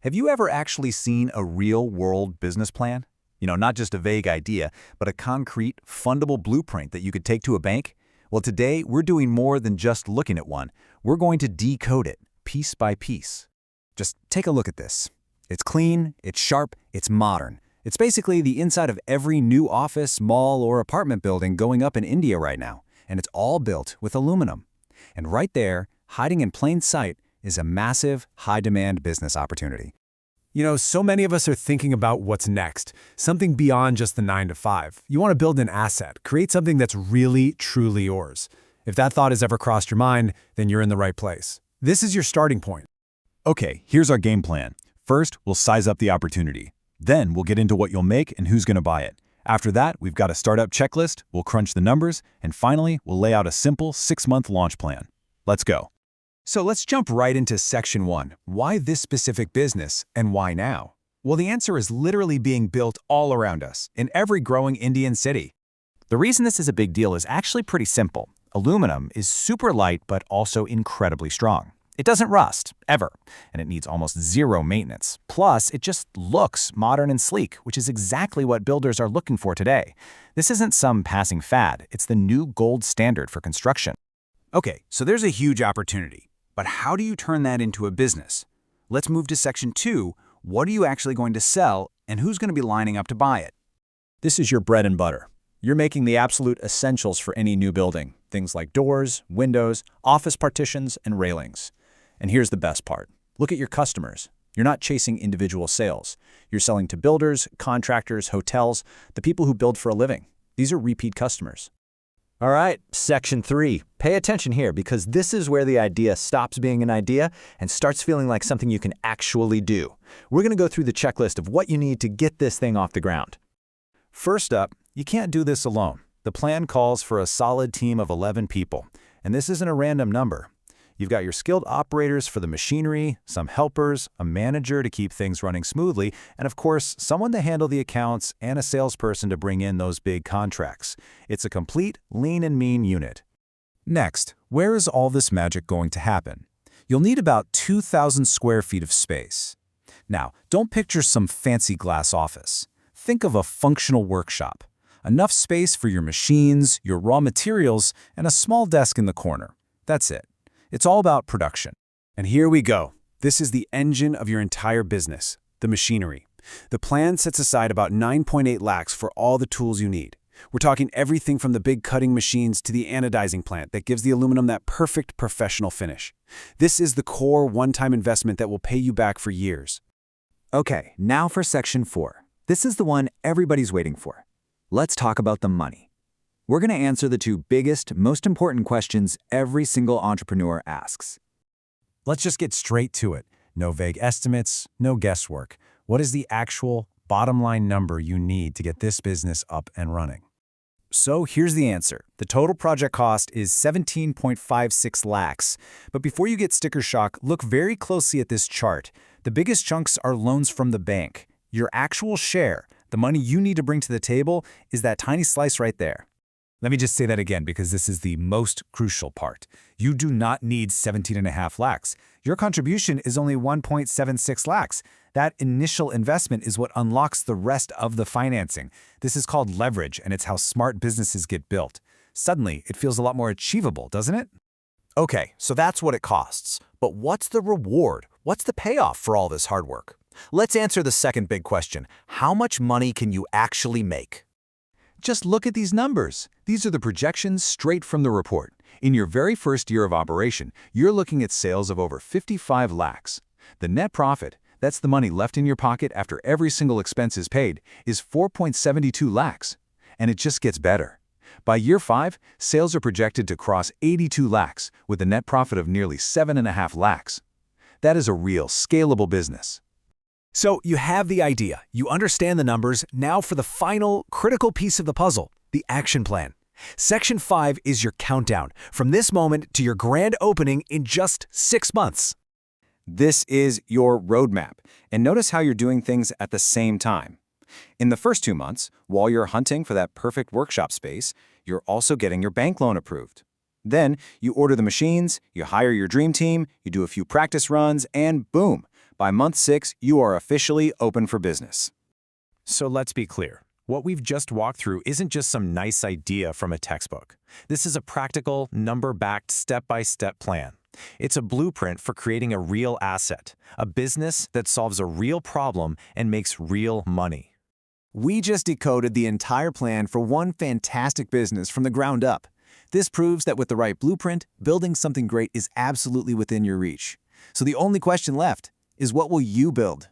Have you ever actually seen a real-world business plan? Not just a vague idea, but a concrete, fundable blueprint that you could take to a bank? Well, today, we're doing more than just looking at one. We're going to decode it, piece by piece. Just take a look at this. It's clean, it's sharp, it's modern. It's basically the inside of every new office, mall, or apartment building going up in India right now. And it's all built with aluminum. And right there, hiding in plain sight, is a massive, high-demand business opportunity. So many of us are thinking about what's next, something beyond just the 9 to 5. You want to build an asset, create something that's really, truly yours. If that thought has ever crossed your mind, then you're in the right place. This is your starting point. Okay, here's our game plan. First, we'll size up the opportunity. Then, we'll get into what you'll make and who's going to buy it. After that, we've got a startup checklist, we'll crunch the numbers, and finally, we'll lay out a simple 6-month launch plan. Let's go. So let's jump right into Section 1. Why this specific business, and why now? Well, the answer is literally being built all around us, in every growing Indian city. The reason this is a big deal is actually pretty simple. Aluminum is super light but also incredibly strong. It doesn't rust, ever, and it needs almost zero maintenance. Plus, it just looks modern and sleek, which is exactly what builders are looking for today. This isn't some passing fad, it's the new gold standard for construction. Okay, so there's a huge opportunity. But how do you turn that into a business? Let's move to Section 2. What are you actually going to sell, and who's going to be lining up to buy it? This is your bread and butter. You're making the absolute essentials for any new building. Things like doors, windows, office partitions, and railings. And here's the best part. Look at your customers. You're not chasing individual sales. You're selling to builders, contractors, hotels, the people who build for a living. These are repeat customers. All right, Section 3. Pay attention here because this is where the idea stops being an idea and starts feeling like something you can actually do. We're going to go through the checklist of what you need to get this thing off the ground. First up, you can't do this alone. The plan calls for a solid team of 11 people, and this isn't a random number. You've got your skilled operators for the machinery, some helpers, a manager to keep things running smoothly, and of course, someone to handle the accounts and a salesperson to bring in those big contracts. It's a complete lean and mean unit. Next, where is all this magic going to happen? You'll need about 2,000 square feet of space. Now, don't picture some fancy glass office. Think of a functional workshop. Enough space for your machines, your raw materials, and a small desk in the corner. That's it. It's all about production. And here we go. This is the engine of your entire business, the machinery. The plan sets aside about 9.8 lakhs for all the tools you need. We're talking everything from the big cutting machines to the anodizing plant that gives the aluminum that perfect professional finish. This is the core one-time investment that will pay you back for years. Okay, now for Section 4. This is the one everybody's waiting for. Let's talk about the money. We're going to answer the two biggest, most important questions every single entrepreneur asks. Let's just get straight to it. No vague estimates, no guesswork. What is the actual bottom line number you need to get this business up and running? So here's the answer. The total project cost is 17.56 lakhs. But before you get sticker shock, look very closely at this chart. The biggest chunks are loans from the bank. Your actual share, the money you need to bring to the table, is that tiny slice right there. Let me just say that again because this is the most crucial part. You do not need 17.5 lakhs. Your contribution is only 1.76 lakhs. That initial investment is what unlocks the rest of the financing. This is called leverage, and it's how smart businesses get built. Suddenly, it feels a lot more achievable, doesn't it? Okay, so that's what it costs. But what's the reward? What's the payoff for all this hard work? Let's answer the second big question. How much money can you actually make? Just look at these numbers. These are the projections straight from the report. In your very first year of operation, you're looking at sales of over 55 lakhs. The net profit, that's the money left in your pocket after every single expense is paid, is 4.72 lakhs. And it just gets better. By year 5, sales are projected to cross 82 lakhs with a net profit of nearly 7.5 lakhs. That is a real scalable business. So you have the idea, you understand the numbers, now for the final critical piece of the puzzle, the action plan. Section 5 is your countdown, from this moment to your grand opening in just 6 months. This is your roadmap, and notice how you're doing things at the same time. In the first 2 months, while you're hunting for that perfect workshop space, you're also getting your bank loan approved. Then, you order the machines, you hire your dream team, you do a few practice runs, and boom! By month 6, you are officially open for business. So let's be clear. What we've just walked through isn't just some nice idea from a textbook. This is a practical, number-backed, step-by-step plan. It's a blueprint for creating a real asset, a business that solves a real problem and makes real money. We just decoded the entire plan for one fantastic business from the ground up. This proves that with the right blueprint, building something great is absolutely within your reach. So the only question left is, what will you build?